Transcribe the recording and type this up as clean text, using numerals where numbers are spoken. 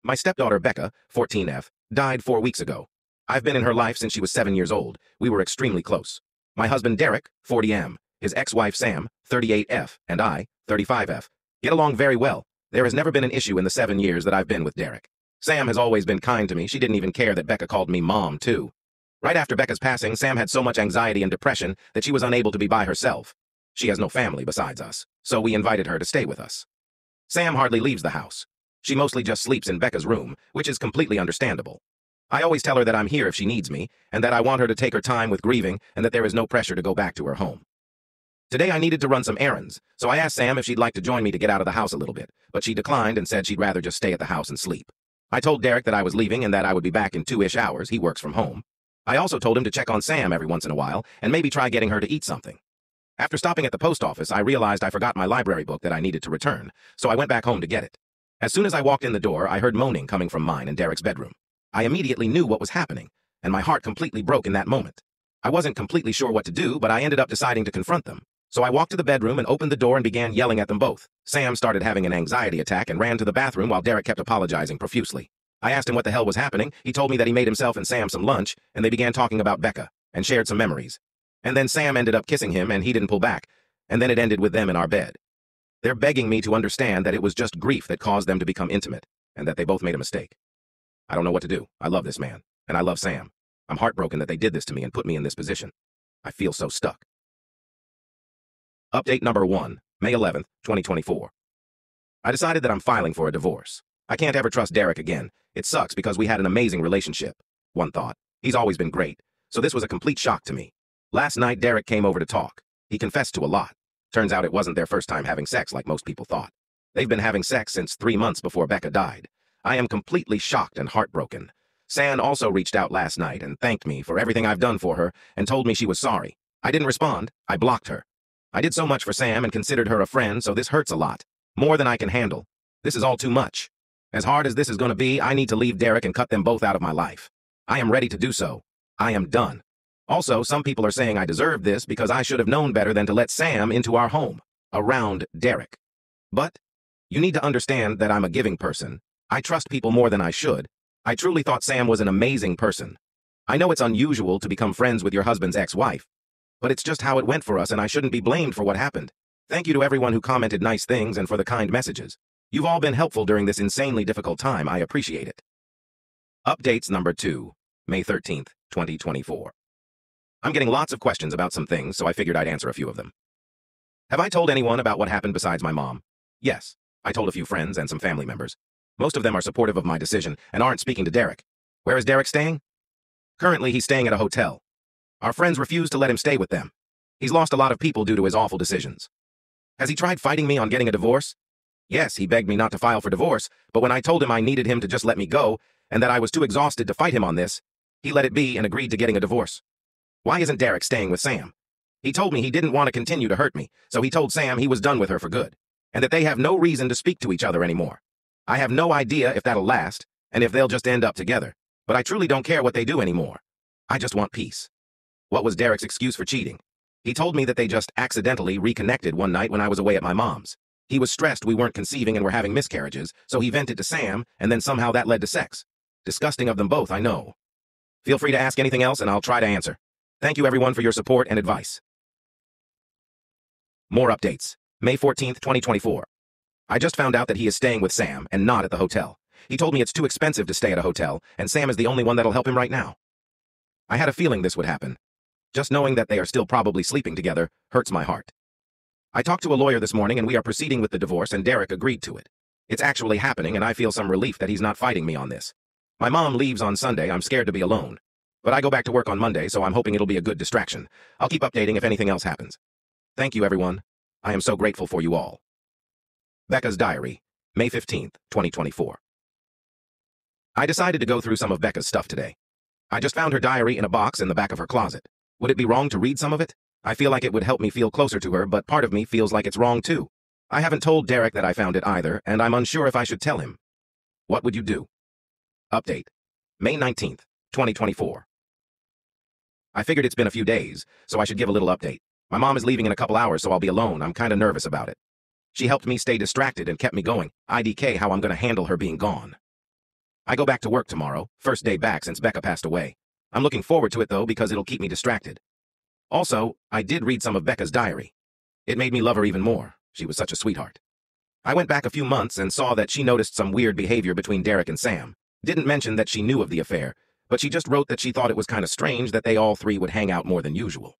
My stepdaughter Becca, 14F, died 4 weeks ago. I've been in her life since she was 7 years old. We were extremely close. My husband Derek, 40M, his ex-wife Sam, 38F, and I, 35F, get along very well. There has never been an issue in the 7 years that I've been with Derek. Sam has always been kind to me. She didn't even care that Becca called me Mom, too. Right after Becca's passing, Sam had so much anxiety and depression that she was unable to be by herself. She has no family besides us, so we invited her to stay with us. Sam hardly leaves the house. She mostly just sleeps in Becca's room, which is completely understandable. I always tell her that I'm here if she needs me, and that I want her to take her time with grieving, and that there is no pressure to go back to her home. Today I needed to run some errands, so I asked Sam if she'd like to join me to get out of the house a little bit, but she declined and said she'd rather just stay at the house and sleep. I told Derek that I was leaving and that I would be back in 2-ish hours. He works from home. I also told him to check on Sam every once in a while and maybe try getting her to eat something. After stopping at the post office, I realized I forgot my library book that I needed to return, so I went back home to get it. As soon as I walked in the door, I heard moaning coming from mine and Derek's bedroom. I immediately knew what was happening, and my heart completely broke in that moment. I wasn't completely sure what to do, but I ended up deciding to confront them. So I walked to the bedroom and opened the door and began yelling at them both. Sam started having an anxiety attack and ran to the bathroom while Derek kept apologizing profusely. I asked him what the hell was happening. He told me that he made himself and Sam some lunch, and they began talking about Becca, and shared some memories. And then Sam ended up kissing him, and he didn't pull back, and then it ended with them in our bed. They're begging me to understand that it was just grief that caused them to become intimate, and that they both made a mistake. I don't know what to do. I love this man, and I love Sam. I'm heartbroken that they did this to me and put me in this position. I feel so stuck. Update number 1, May 11th, 2024. I decided that I'm filing for a divorce. I can't ever trust Derek again. It sucks because we had an amazing relationship. One thought. He's always been great, so this was a complete shock to me. Last night, Derek came over to talk. He confessed to a lot. Turns out it wasn't their first time having sex like most people thought. They've been having sex since 3 months before Becca died. I am completely shocked and heartbroken. San also reached out last night and thanked me for everything I've done for her and told me she was sorry. I didn't respond. I blocked her. I did so much for Sam and considered her a friend, so this hurts a lot. More than I can handle. This is all too much. As hard as this is going to be, I need to leave Derek and cut them both out of my life. I am ready to do so. I am done. Also, some people are saying I deserve this because I should have known better than to let Sam into our home, around Derek. But you need to understand that I'm a giving person. I trust people more than I should. I truly thought Sam was an amazing person. I know it's unusual to become friends with your husband's ex-wife, but it's just how it went for us, and I shouldn't be blamed for what happened. Thank you to everyone who commented nice things and for the kind messages. You've all been helpful during this insanely difficult time. I appreciate it. Updates number 2, May 13th, 2024. I'm getting lots of questions about some things, so I figured I'd answer a few of them. Have I told anyone about what happened besides my mom? Yes, I told a few friends and some family members. Most of them are supportive of my decision and aren't speaking to Derek. Where is Derek staying? Currently, he's staying at a hotel. Our friends refuse to let him stay with them. He's lost a lot of people due to his awful decisions. Has he tried fighting me on getting a divorce? Yes, he begged me not to file for divorce, but when I told him I needed him to just let me go and that I was too exhausted to fight him on this, he let it be and agreed to getting a divorce. Why isn't Derek staying with Sam? He told me he didn't want to continue to hurt me, so he told Sam he was done with her for good, and that they have no reason to speak to each other anymore. I have no idea if that'll last, and if they'll just end up together, but I truly don't care what they do anymore. I just want peace. What was Derek's excuse for cheating? He told me that they just accidentally reconnected one night when I was away at my mom's. He was stressed we weren't conceiving and were having miscarriages, so he vented to Sam, and then somehow that led to sex. Disgusting of them both, I know. Feel free to ask anything else, and I'll try to answer. Thank you everyone for your support and advice. More updates. May 14th, 2024. I just found out that he is staying with Sam and not at the hotel. He told me it's too expensive to stay at a hotel, and Sam is the only one that'll help him right now. I had a feeling this would happen. Just knowing that they are still probably sleeping together hurts my heart. I talked to a lawyer this morning and we are proceeding with the divorce, and Derek agreed to it. It's actually happening, and I feel some relief that he's not fighting me on this. My mom leaves on Sunday. I'm scared to be alone. But I go back to work on Monday, so I'm hoping it'll be a good distraction. I'll keep updating if anything else happens. Thank you, everyone. I am so grateful for you all. Becca's Diary, May 15th, 2024. I decided to go through some of Becca's stuff today. I just found her diary in a box in the back of her closet. Would it be wrong to read some of it? I feel like it would help me feel closer to her, but part of me feels like it's wrong too. I haven't told Derek that I found it either, and I'm unsure if I should tell him. What would you do? Update. May 19th, 2024. I figured it's been a few days, so I should give a little update. My mom is leaving in a couple hours, so I'll be alone. I'm kinda nervous about it. She helped me stay distracted and kept me going. IDK how I'm gonna handle her being gone. I go back to work tomorrow, first day back since Becca passed away. I'm looking forward to it though because it'll keep me distracted. Also, I did read some of Becca's diary. It made me love her even more. She was such a sweetheart. I went back a few months and saw that she noticed some weird behavior between Derek and Sam. Didn't mention that she knew of the affair, but she just wrote that she thought it was kind of strange that they all three would hang out more than usual.